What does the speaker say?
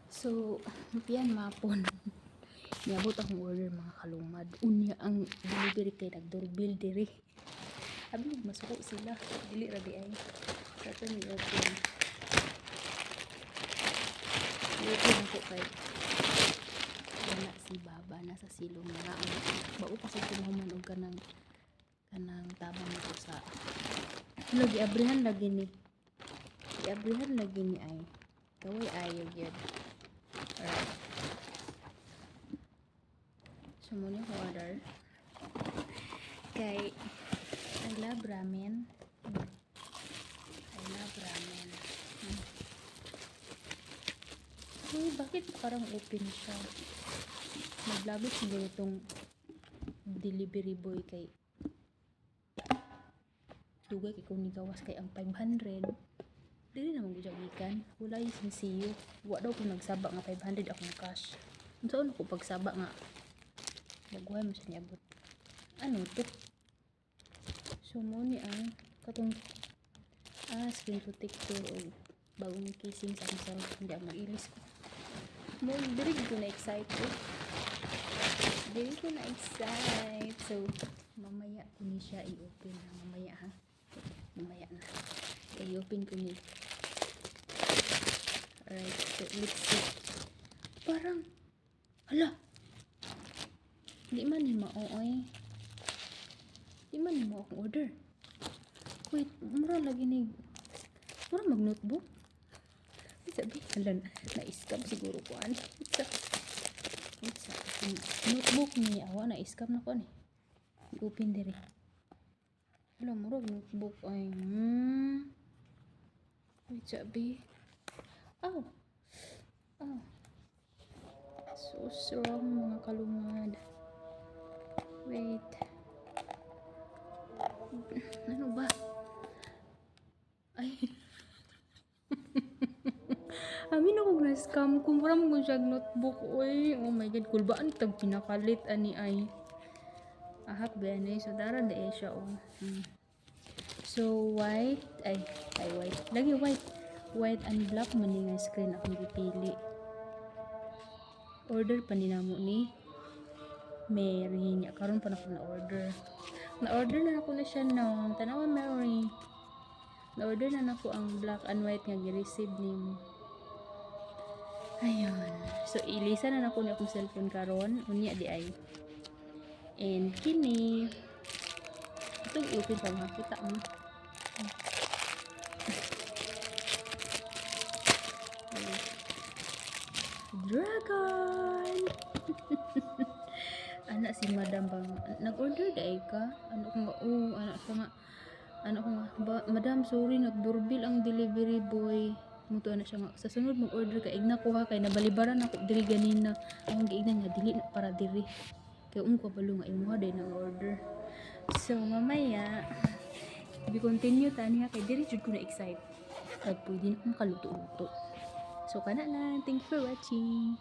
So, piyan mapon. Niabot akong order mga kalumad. Unya ang delivery kay nagdoorbell diri. Abi masuko sila. Dili ra di ay. Sa ni open. Open ako kay wala si Baba nasa silong na ang bao pa sa tinahuman og kanang tabang nito sa lagi abrihan lagi ni. Abrihan lagi ni ay. Kaway ayo gyud. Alright. So, muna yung order. Kay, I love ramen. I love ramen. Uy, bakit parang open siya? Naglabot siguro itong delivery boy kay dugay kay kung nigawas kay ang 500. Dili naman gujagikan. Wala yung sinsiyo. Wa daw kung nagsaba nga 500 akong cash. Saan ko pagsaba nga nagwahay mo siya niabot. Ano to? So, muna ang katong screen protector o bagong casing sa akong sarap. Hindi ako mag-ilis ko. Diri ko na excited. Diri ko na excited. So, mamaya ko ni siya i-open. Mamaya ha. Mamaya na. I-open ko ni. Alright. So, let's see. Parang, hala! Di man ni maooy. Di man ni mao akong order. Wait, mura lagi ni. Mura mag-notebook. Sabi, hala na-scam siguro ko an. What's up? Notebook ni awa na-scam na ko ni. I-open diri. Hala, mura notebook ay. Wait, sabi. Oh. Oh. So strong mga kalumad. Wait. Ano ba? Ay. Amin ako na-scam. Kumpara mo kung siya notebook. Uy, oh my god. Kulbaan tag pinakalit. Ani ay. Ahak ba yan eh. So, dara na eh siya. Oh. So, white. Ay, white. Lagi white. White and black. Mani nga screen akong dipili. Order pa ni namo ni Mary niya. Karon pa na ako na-order. Na-order na ako na siya no. Tanawa Mary. Na-order na ako ang black and white nga gi-receive nimo. Ayun. So, ilisa na ako ni akong cellphone karon. Unya di ay. And kini. Ito i-open pa makita mo. Dragon! Anak si Madam bang nag-order dai ka? Ano ko nga anak ko nga Madam sorry nagdoorbell ang delivery boy. Muto na siya nga sa sunod mag-order ka igna ko ha kay nabalibaran ako diri ganina. Ang giignan nga dili na para diri. Kay ko balo nga imuha dai nang order. So mamaya we continue tani ha kay diri jud ko na excite. Kay pwede na akong kaluto-luto. So kana lang. Thank you for watching.